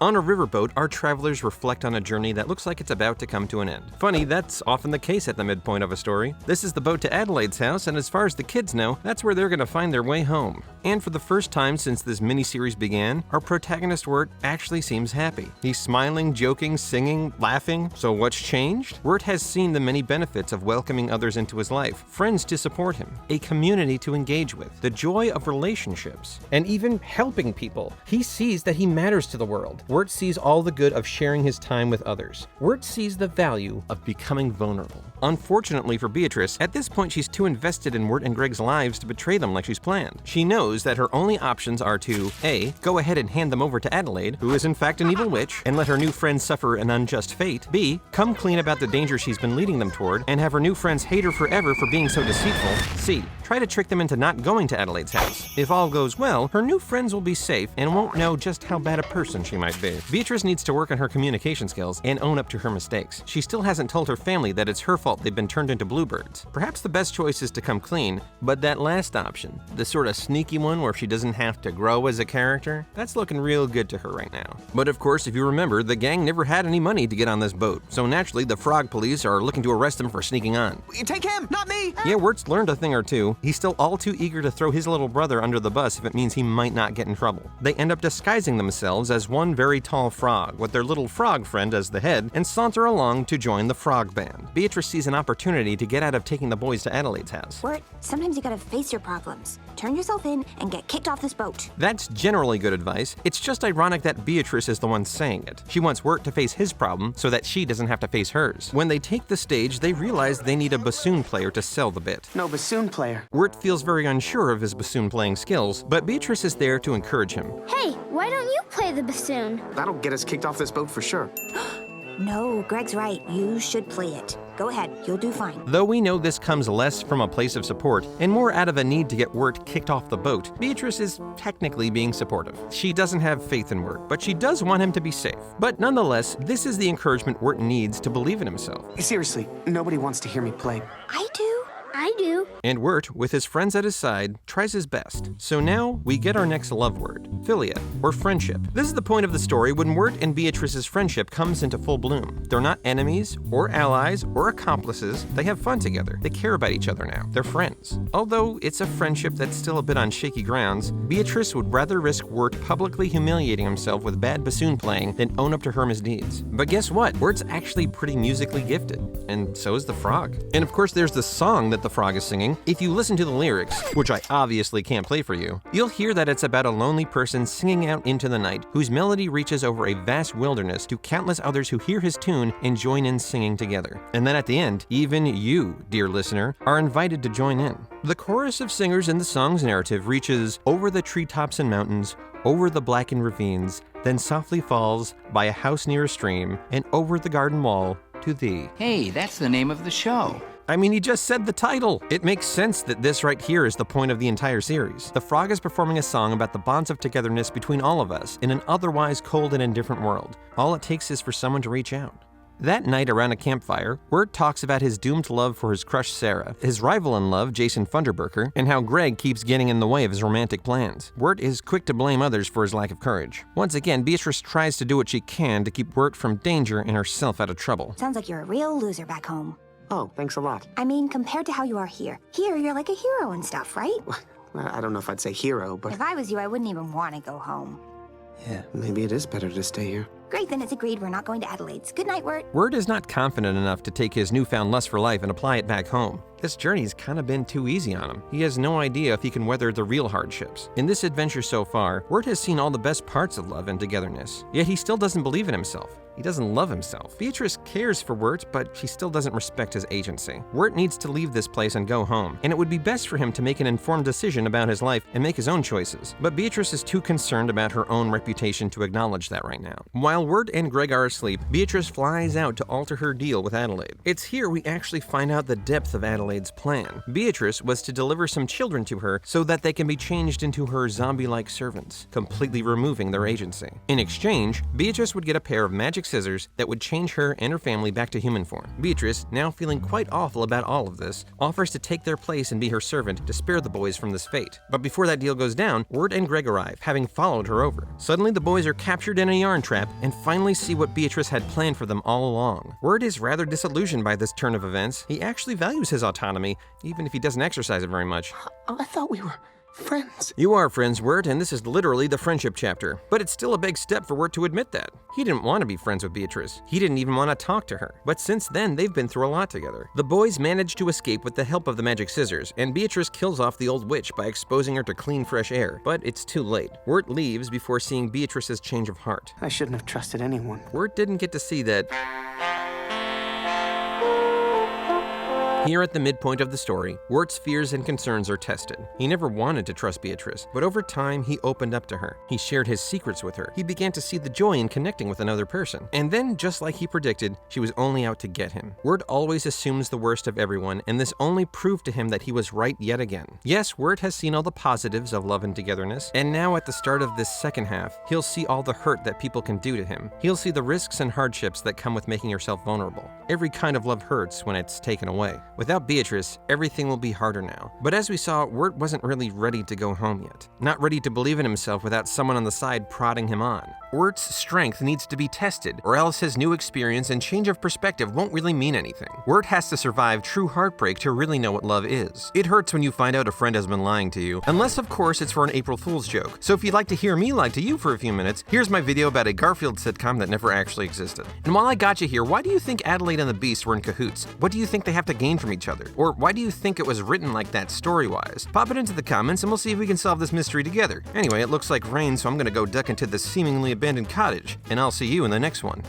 On a riverboat, our travelers reflect on a journey that looks like it's about to come to an end. Funny, that's often the case at the midpoint of a story. This is the boat to Adelaide's house, and as far as the kids know, that's where they're going to find their way home. And for the first time since this miniseries began, our protagonist Wirt actually seems happy. He's smiling, joking, singing, laughing. So what's changed? Wirt has seen the many benefits of welcoming others into his life, friends to support him, a community to engage with, the joy of relationships, and even helping people. He sees that he matters to the world. Wirt sees all the good of sharing his time with others. Wirt sees the value of becoming vulnerable. Unfortunately for Beatrice, at this point she's too invested in Wirt and Greg's lives to betray them like she's planned. She knows that her only options are to A. Go ahead and hand them over to Adelaide, who is in fact an evil witch, and let her new friends suffer an unjust fate. B. Come clean about the danger she's been leading them toward, and have her new friends hate her forever for being so deceitful. C. Try to trick them into not going to Adelaide's house. If all goes well, her new friends will be safe and won't know just how bad a person she might be. Beatrice needs to work on her communication skills and own up to her mistakes. She still hasn't told her family that it's her fault they've been turned into bluebirds. Perhaps the best choice is to come clean, but that last option, the sort of sneaky one where she doesn't have to grow as a character, that's looking real good to her right now. But of course, if you remember, the gang never had any money to get on this boat, so naturally the frog police are looking to arrest them for sneaking on. You take him, not me! Yeah, Wirt's learned a thing or two. He's still all too eager to throw his little brother under the bus if it means he might not get in trouble. They end up disguising themselves as one very tall frog, with their little frog friend as the head, and saunter along to join the frog band. Beatrice sees an opportunity to get out of taking the boys to Adelaide's house. Wirt, sometimes you gotta face your problems. Turn yourself in and get kicked off this boat. That's generally good advice. It's just ironic that Beatrice is the one saying it. She wants Wirt to face his problem so that she doesn't have to face hers. When they take the stage, they realize they need a bassoon player to sell the bit. No bassoon player. Wirt feels very unsure of his bassoon playing skills, but Beatrice is there to encourage him. Hey, why don't you play the bassoon? That'll get us kicked off this boat for sure. No, Greg's right. You should play it. Go ahead, you'll do fine. Though we know this comes less from a place of support and more out of a need to get Wirt kicked off the boat, Beatrice is technically being supportive. She doesn't have faith in Wirt, but she does want him to be safe. But nonetheless, this is the encouragement Wirt needs to believe in himself. Seriously, nobody wants to hear me play. I do. I do. And Wirt, with his friends at his side, tries his best. So now we get our next love word, Philia, or friendship. This is the point of the story when Wirt and Beatrice's friendship comes into full bloom. They're not enemies, or allies, or accomplices. They have fun together. They care about each other now. They're friends. Although it's a friendship that's still a bit on shaky grounds, Beatrice would rather risk Wirt publicly humiliating himself with bad bassoon playing than own up to her misdeeds. But guess what? Wirt's actually pretty musically gifted, and so is the frog. And of course there's the song that the frog is singing. If you listen to the lyrics, which I obviously can't play for you, you'll hear that it's about a lonely person singing out into the night whose melody reaches over a vast wilderness to countless others who hear his tune and join in singing together. And then at the end, even you, dear listener, are invited to join in. The chorus of singers in the song's narrative reaches over the treetops and mountains, over the blackened ravines, then softly falls by a house near a stream, and over the garden wall to thee. Hey, that's the name of the show. I mean, he just said the title. It makes sense that this right here is the point of the entire series. The frog is performing a song about the bonds of togetherness between all of us in an otherwise cold and indifferent world. All it takes is for someone to reach out. That night around a campfire, Wirt talks about his doomed love for his crush Sarah, his rival in love Jason Funderburker, and how Greg keeps getting in the way of his romantic plans. Wirt is quick to blame others for his lack of courage. Once again, Beatrice tries to do what she can to keep Wirt from danger and herself out of trouble. Sounds like you're a real loser back home. Oh, thanks a lot. I mean, compared to how you are here. Here, you're like a hero and stuff, right? I don't know if I'd say hero, but If I was you, I wouldn't even want to go home. yeah, maybe it is better to stay here. Great, then it's agreed. We're not going to Adelaide's. Good night, Wirt. Wirt is not confident enough to take his newfound lust for life and apply it back home. This journey's kind of been too easy on him. He has no idea if he can weather the real hardships. In this adventure so far, Wirt has seen all the best parts of love and togetherness, yet he still doesn't believe in himself. He doesn't love himself. Beatrice cares for Wirt, but she still doesn't respect his agency. Wirt needs to leave this place and go home, and it would be best for him to make an informed decision about his life and make his own choices. But Beatrice is too concerned about her own reputation to acknowledge that right now. While Wirt and Greg are asleep, Beatrice flies out to alter her deal with Adelaide. It's here we actually find out the depth of Adelaide's Adelaide's plan. Beatrice was to deliver some children to her so that they can be changed into her zombie-like servants, completely removing their agency. In exchange, Beatrice would get a pair of magic scissors that would change her and her family back to human form. Beatrice, now feeling quite awful about all of this, offers to take their place and be her servant to spare the boys from this fate. But before that deal goes down, Wirt and Greg arrive, having followed her over. Suddenly, the boys are captured in a yarn trap and finally see what Beatrice had planned for them all along. Wirt is rather disillusioned by this turn of events. He actually values his autonomy, even if he doesn't exercise it very much. I thought we were friends. You are friends, Wirt, and this is literally the friendship chapter. But it's still a big step for Wirt to admit that. He didn't want to be friends with Beatrice. He didn't even want to talk to her. But since then, they've been through a lot together. The boys manage to escape with the help of the magic scissors, and Beatrice kills off the old witch by exposing her to clean, fresh air. But it's too late. Wirt leaves before seeing Beatrice's change of heart. I shouldn't have trusted anyone. Wirt didn't get to see that. Here at the midpoint of the story, Wirt's fears and concerns are tested. He never wanted to trust Beatrice, but over time he opened up to her. He shared his secrets with her. He began to see the joy in connecting with another person. And then, just like he predicted, she was only out to get him. Wirt always assumes the worst of everyone, and this only proved to him that he was right yet again. Yes, Wirt has seen all the positives of love and togetherness, and now at the start of this second half, he'll see all the hurt that people can do to him. He'll see the risks and hardships that come with making yourself vulnerable. Every kind of love hurts when it's taken away. Without Beatrice, everything will be harder now. But as we saw, Wirt wasn't really ready to go home yet. Not ready to believe in himself without someone on the side prodding him on. Wirt's strength needs to be tested, or else his new experience and change of perspective won't really mean anything. Wirt has to survive true heartbreak to really know what love is. It hurts when you find out a friend has been lying to you, unless of course it's for an April Fool's joke. So if you'd like to hear me lie to you for a few minutes, here's my video about a Garfield sitcom that never actually existed. And while I got you here, why do you think Adelaide and the Beast were in cahoots? What do you think they have to gain from each other? Or why do you think it was written like that story-wise? Pop it into the comments and we'll see if we can solve this mystery together. Anyway, it looks like rain, so I'm gonna go duck into this seemingly abandoned cottage, and I'll see you in the next one.